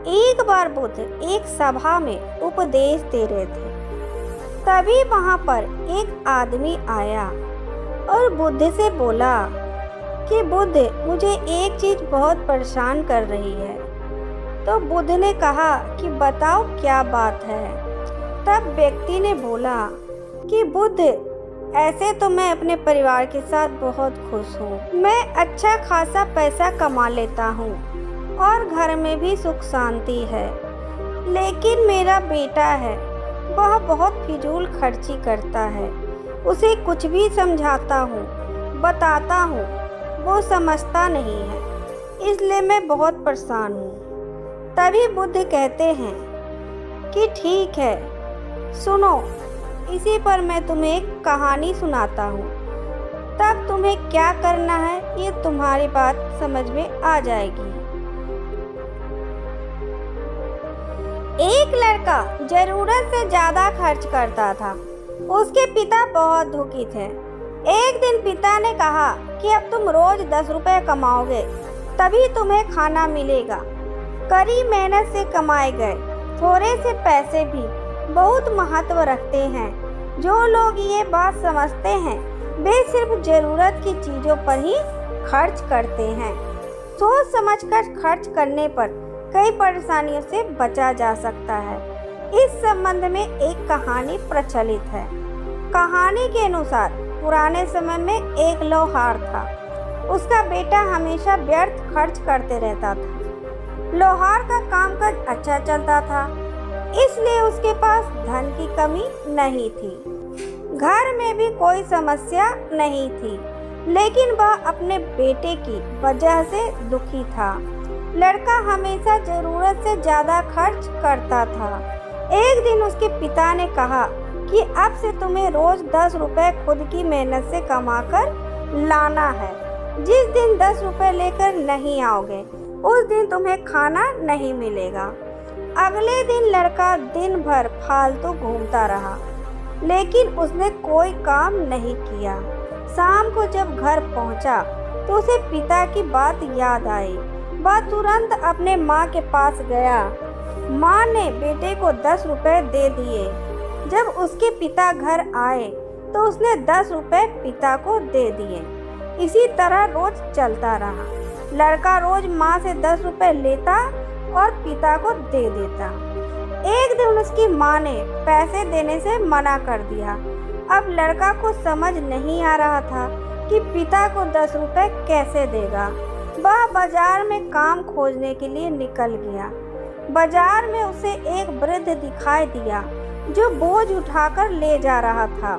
एक बार बुद्ध एक सभा में उपदेश दे रहे थे। तभी वहां पर एक आदमी आया और बुद्ध से बोला कि बुद्ध, मुझे एक चीज बहुत परेशान कर रही है। तो बुद्ध ने कहा कि बताओ क्या बात है। तब व्यक्ति ने बोला कि बुद्ध, ऐसे तो मैं अपने परिवार के साथ बहुत खुश हूँ। मैं अच्छा खासा पैसा कमा लेता हूँ और घर में भी सुख शांति है, लेकिन मेरा बेटा है, वह बहुत फिजूल खर्ची करता है। उसे कुछ भी समझाता हूँ, बताता हूँ, वो समझता नहीं है, इसलिए मैं बहुत परेशान हूँ। तभी बुद्ध कहते हैं कि ठीक है, सुनो, इसी पर मैं तुम्हें एक कहानी सुनाता हूँ। तब तुम्हें क्या करना है ये तुम्हारी बात समझ में आ जाएगी। एक लड़का जरूरत से ज्यादा खर्च करता था। उसके पिता बहुत दुखी थे। एक दिन पिता ने कहा कि अब तुम रोज 10 रुपए कमाओगे, तभी तुम्हें खाना मिलेगा। कड़ी मेहनत से कमाए गए थोड़े से पैसे भी बहुत महत्व रखते हैं। जो लोग ये बात समझते हैं वे सिर्फ जरूरत की चीज़ों पर ही खर्च करते हैं। सोच समझकर खर्च करने पर कई परेशानियों से बचा जा सकता है। इस संबंध में एक कहानी प्रचलित है। कहानी के अनुसार पुराने समय में एक लोहार था। उसका बेटा हमेशा व्यर्थ खर्च करते रहता था। लोहार का कामकाज अच्छा चलता था, इसलिए उसके पास धन की कमी नहीं थी। घर में भी कोई समस्या नहीं थी, लेकिन वह अपने बेटे की वजह से दुखी था। लड़का हमेशा जरूरत से ज़्यादा खर्च करता था। एक दिन उसके पिता ने कहा कि अब से तुम्हें रोज 10 रुपए खुद की मेहनत से कमाकर लाना है। जिस दिन 10 रुपए लेकर नहीं आओगे, उस दिन तुम्हें खाना नहीं मिलेगा। अगले दिन लड़का दिन भर फालतू घूमता रहा, लेकिन उसने कोई काम नहीं किया। शाम को जब घर पहुंचा तो उसे पिता की बात याद आई। वह तुरंत अपने माँ के पास गया। माँ ने बेटे को 10 रुपए दे दिए। जब उसके पिता घर आए तो उसने 10 रुपए पिता को दे दिए। इसी तरह रोज चलता रहा। लड़का रोज माँ से 10 रुपए लेता और पिता को दे देता। एक दिन उसकी माँ ने पैसे देने से मना कर दिया। अब लड़का को समझ नहीं आ रहा था कि पिता को 10 रुपए कैसे देगा। वह बाजार में काम खोजने के लिए निकल गया। बाजार में उसे एक वृद्ध दिखाई दिया जो बोझ उठाकर ले जा रहा था।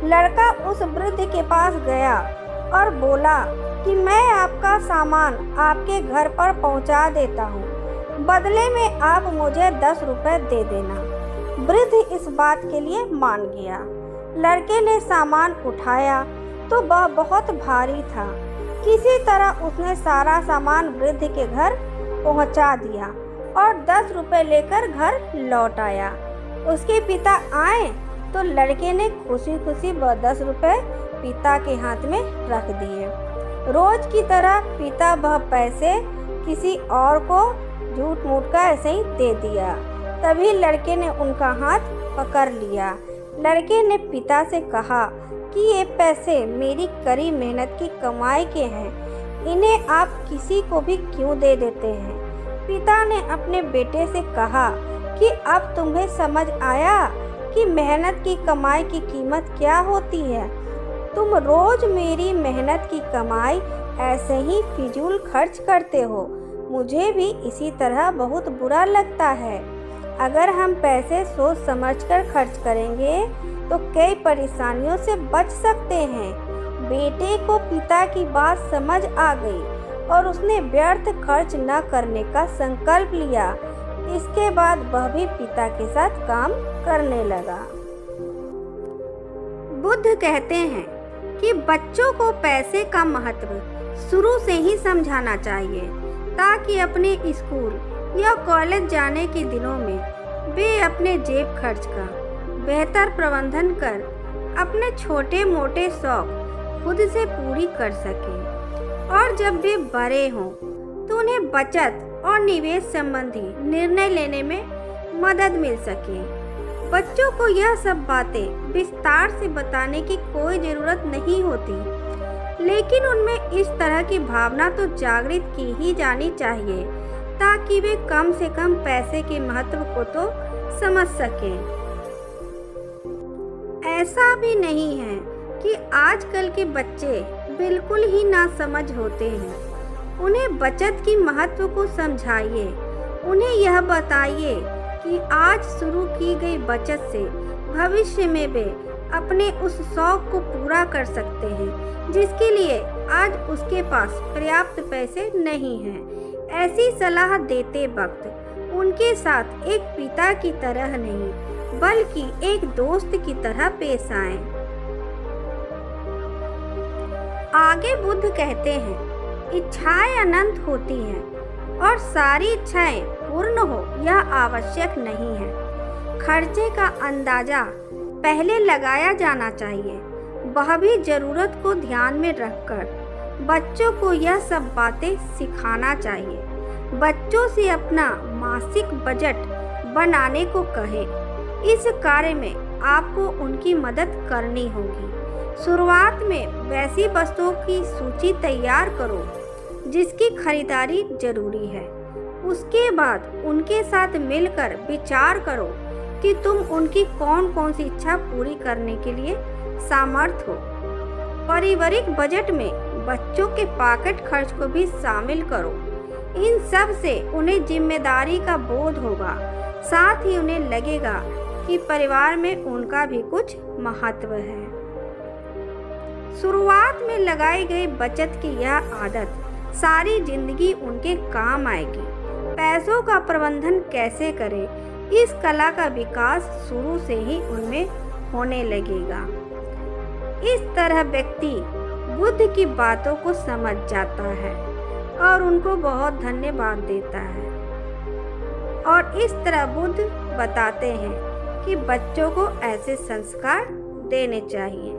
लड़का उस वृद्ध के पास गया और बोला कि मैं आपका सामान आपके घर पर पहुंचा देता हूं, बदले में आप मुझे 10 रुपए दे देना। वृद्ध इस बात के लिए मान गया। लड़के ने सामान उठाया तो वह बहुत भारी था। किसी तरह उसने सारा सामान वृद्ध के घर पहुंचा दिया और 10 रुपए लेकर घर लौट आया। उसके पिता आए तो लड़के ने खुशी खुशी वह 10 रुपए पिता के हाथ में रख दिए। रोज की तरह पिता वह पैसे किसी और को झूठ मूठ का ऐसे ही दे दिया। तभी लड़के ने उनका हाथ पकड़ लिया। लड़के ने पिता से कहा कि ये पैसे मेरी कड़ी मेहनत की कमाई के हैं, इन्हें आप किसी को भी क्यों दे देते हैं। पिता ने अपने बेटे से कहा कि अब तुम्हें समझ आया कि मेहनत की कमाई की कीमत क्या होती है। तुम रोज मेरी मेहनत की कमाई ऐसे ही फिजूल खर्च करते हो। मुझे भी इसी तरह बहुत बुरा लगता है। अगर हम पैसे सोच समझकर खर्च करेंगे तो कई परेशानियों से बच सकते हैं। बेटे को पिता की बात समझ आ गई और उसने व्यर्थ खर्च न करने का संकल्प लिया। इसके बाद वह भी पिता के साथ काम करने लगा। बुद्ध कहते हैं कि बच्चों को पैसे का महत्व शुरू से ही समझाना चाहिए, ताकि अपने स्कूल या कॉलेज जाने के दिनों में वे अपने जेब खर्च का बेहतर प्रबंधन कर अपने छोटे मोटे शौक खुद से पूरी कर सकें। और जब वे बड़े हों तो उन्हें बचत और निवेश संबंधी निर्णय लेने में मदद मिल सके। बच्चों को यह सब बातें विस्तार से बताने की कोई ज़रूरत नहीं होती, लेकिन उनमें इस तरह की भावना तो जागृत की ही जानी चाहिए ताकि वे कम से कम पैसे के महत्व को तो समझ सकें। ऐसा भी नहीं है कि आजकल के बच्चे बिल्कुल ही नासमझ होते हैं। उन्हें बचत की महत्व को समझाइए। उन्हें यह बताइए कि आज शुरू की गई बचत से भविष्य में वे अपने उस शौक को पूरा कर सकते हैं जिसके लिए आज उसके पास पर्याप्त पैसे नहीं हैं। ऐसी सलाह देते वक्त उनके साथ एक पिता की तरह नहीं बल्कि एक दोस्त की तरह पेश आएं। आगे बुद्ध कहते हैं, इच्छाएं अनंत होती हैं और सारी इच्छाएं पूर्ण हो यह आवश्यक नहीं है। खर्चे का अंदाजा पहले लगाया जाना चाहिए, वह भी जरूरत को ध्यान में रखकर। बच्चों को यह सब बातें सिखाना चाहिए। बच्चों से अपना मासिक बजट बनाने को कहें। इस कार्य में आपको उनकी मदद करनी होगी। शुरुआत में वैसी वस्तुओं की सूची तैयार करो जिसकी खरीदारी जरूरी है। उसके बाद उनके साथ मिलकर विचार करो कि तुम उनकी कौन कौन सी इच्छा पूरी करने के लिए सामर्थ हो। पारिवारिक बजट में बच्चों के पॉकेट खर्च को भी शामिल करो। इन सब से उन्हें जिम्मेदारी का बोध होगा, साथ ही उन्हें लगेगा कि परिवार में उनका भी कुछ महत्व है। शुरुआत में लगाई गई बचत की यह आदत सारी जिंदगी उनके काम आएगी। पैसों का प्रबंधन कैसे करें, इस कला का विकास शुरू से ही उनमें होने लगेगा। इस तरह व्यक्ति बुद्ध की बातों को समझ जाता है और उनको बहुत धन्यवाद देता है। और इस तरह बुद्ध बताते हैं कि बच्चों को ऐसे संस्कार देने चाहिए।